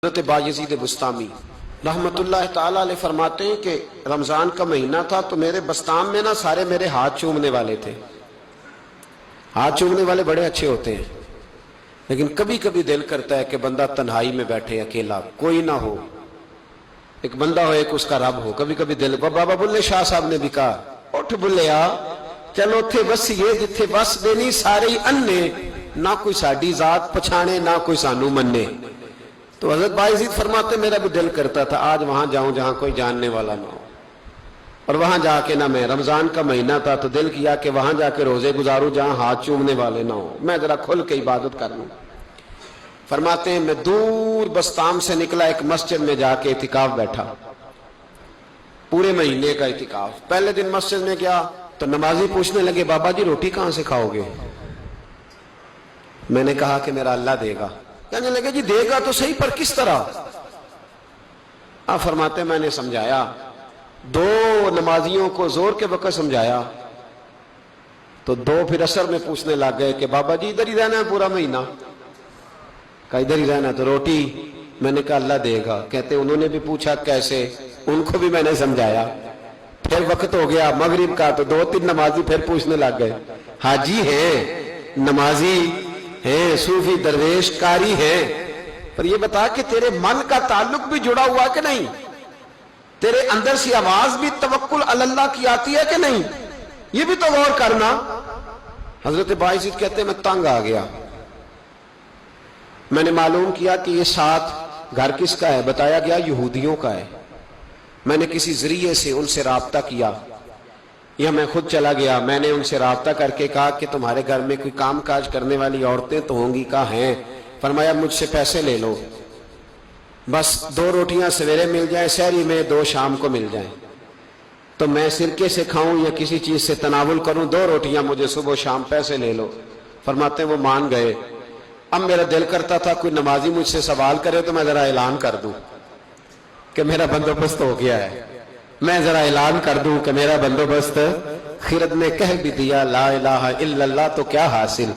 حضرت بایزید بسطامی رحمت اللہ تعالیٰ علیہ فرماتے ہیں کہ رمضان کا مہینہ تھا تو میرے بسطام میں سارے میرے ہاتھ چومنے والے تھے۔ ہاتھ چومنے والے بڑے اچھے ہوتے ہیں، لیکن کبھی کبھی دل کرتا ہے کہ بندہ تنہائی میں بیٹھے اکیلا، کوئی نہ ہو، ایک بندہ ہو، ایک اس کا رب ہو۔ کبھی کبھی دل بابا بلے شاہ صاحب نے بھی کہا، اٹھ بلیا چلو تھے بسیے جتھے بس دینی سارے ہی انے، نہ کوئی ساڈی ذات پچھانے نہ کوئی سانو منے۔ تو حضرت بایزید فرماتے میرا بھی دل کرتا تھا آج وہاں جاؤں جہاں کوئی جاننے والا نہ ہو، اور وہاں جا کے نہ میں، رمضان کا مہینہ تھا تو دل کیا کہ وہاں جا کے روزے گزاروں جہاں ہاتھ چومنے والے نہ ہو، میں ذرا کھل کے عبادت کر لوں۔ فرماتے ہیں میں دور بسطام سے نکلا، ایک مسجد میں جا کے اعتکاف بیٹھا، پورے مہینے کا اعتکاف۔ پہلے دن مسجد میں گیا تو نمازی پوچھنے لگے بابا جی روٹی کہاں سے کھاؤ گے؟ میں نے کہا کہ میرا اللہ دے گا۔ کہنے لگے جی دے گا تو صحیح، پر کس طرح؟ آپ فرماتے میں نے سمجھایا، دو نمازیوں کو زور کے وقت سمجھایا تو دو پھر عصر میں پوچھنے لگ گئے کہ بابا جی ادھر ہی رہنا ہے پورا مہینہ؟ کہا ادھر ہی رہنا ہے۔ تو روٹی؟ میں نے کہا اللہ دے گا۔ کہتے انہوں نے بھی پوچھا کیسے، ان کو بھی میں نے سمجھایا۔ پھر وقت ہو گیا مغرب کا تو دو تین نمازی پھر پوچھنے لگ گئے، حاجی ہیں، نمازی ہیں، صوفی درویش کاری ہیں، پر یہ بتا کہ تیرے من کا تعلق بھی جڑا ہوا کہ نہیں؟ تیرے اندر سی آواز بھی توکل علی اللہ کی آتی ہے کہ نہیں؟ یہ بھی تو غور کرنا۔ حضرت بایزید کہتے ہیں میں تنگ آ گیا، میں نے معلوم کیا کہ یہ ساتھ گھر کس کا ہے؟ بتایا گیا یہودیوں کا ہے۔ میں نے کسی ذریعے سے ان سے رابطہ کیا یا میں خود چلا گیا، میں نے ان سے رابطہ کر کے کہا کہ تمہارے گھر میں کوئی کام کاج کرنے والی عورتیں تو ہوں گی؟ کہا ہیں۔ فرمایا مجھ سے پیسے لے لو، بس 2 روٹیاں سویرے مل جائیں سحری میں، 2 شام کو مل جائیں، تو میں سرکے سے کھاؤں یا کسی چیز سے تناول کروں، 2 روٹیاں مجھے صبح و شام، پیسے لے لو۔ فرماتے ہیں وہ مان گئے۔ اب میرا دل کرتا تھا کوئی نمازی مجھ سے سوال کرے تو میں ذرا اعلان کر دوں کہ میرا بندوبست ہو گیا ہے، میں ذرا اعلان کر دوں کہ میرا بندوبست، خرد نے کہہ بھی دیا لا الہ الا اللہ تو کیا حاصل،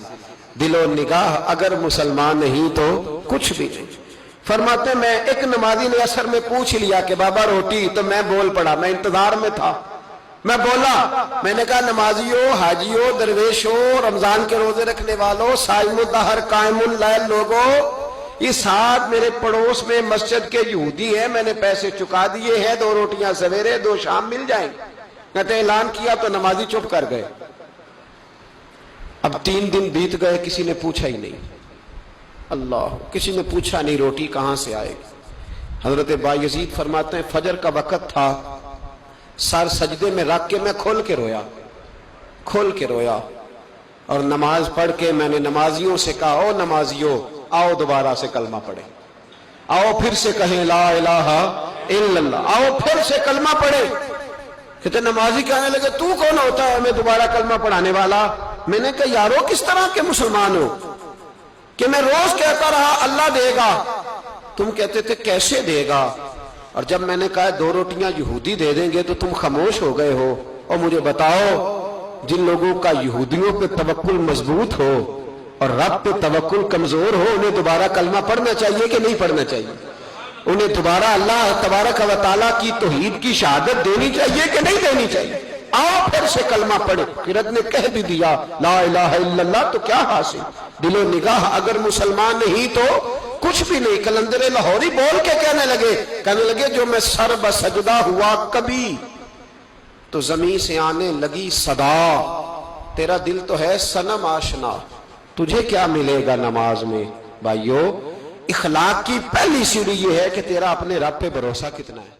دل و نگاہ اگر مسلمان نہیں تو کچھ بھی نہیں۔ فرماتے ہیں میں ایک نمازی نے عصر میں پوچھ لیا کہ بابا روٹی، تو میں بول پڑا، میں انتظار میں تھا، میں بولا، میں نے کہا نمازیوں، حاجیوں، درویشوں، رمضان کے روزے رکھنے والوں، صائم الدہر قائم اللیل لوگوں، یہ ساتھ میرے پڑوس میں مسجد کے یہودی ہیں، میں نے پیسے چکا دیے ہیں، 2 روٹیاں سویرے 2 شام مل جائیں۔ کہتے اعلان کیا تو نمازی چپ کر گئے۔ اب 3 دن بیت گئے، کسی نے پوچھا ہی نہیں، اللہ، کسی نے پوچھا نہیں روٹی کہاں سے آئے گی۔ حضرت بایزید فرماتے ہیں فجر کا وقت تھا، سر سجدے میں رکھ کے میں کھول کے رویا، اور نماز پڑھ کے میں نے نمازیوں سے کہا او نمازیوں آؤ دوبارہ سے کلمہ پڑھیں، آؤ پھر سے کہیں لا الہ الا اللہ، آؤ پھر سے کلمہ پڑھیں۔ کہتے نمازی کہنے لگے تو کون ہوتا ہے ہمیں دوبارہ کلمہ پڑھانے والا؟ میں نے کہا یارو کس طرح کے مسلمان ہو کہ میں روز کہتا رہا اللہ دے گا، تم کہتے تھے کیسے دے گا، اور جب میں نے کہا 2 روٹیاں یہودی دے دیں گے تو تم خاموش ہو گئے ہو۔ اور مجھے بتاؤ جن لوگوں کا یہودیوں پہ توکل مضبوط ہو اور رب پہ توکل کمزور ہو، انہیں دوبارہ کلمہ پڑھنا چاہیے کہ نہیں پڑھنا چاہیے؟ انہیں دوبارہ اللہ تبارک و تعالیٰ کی توحید کی شہادت دینی چاہیے کہ نہیں دینی چاہیے؟ آؤ پھر سے کلمہ پڑھیں۔ قرت نے کہہ بھی دیا لا الہ الا اللہ تو کیا حاصل، دل و نگاہ اگر مسلمان نہیں تو کچھ بھی نہیں۔ کلندر لاہوری بول کے کہنے لگے جو میں سر بسجدہ ہوا کبھی تو زمین سے آنے لگی صدا، تیرا دل تو ہے صنم آشنا، تجھے کیا ملے گا نماز میں؟ بھائیو، اخلاق کی پہلی سیڑھی یہ ہے کہ تیرا اپنے رب پہ بھروسہ کتنا ہے۔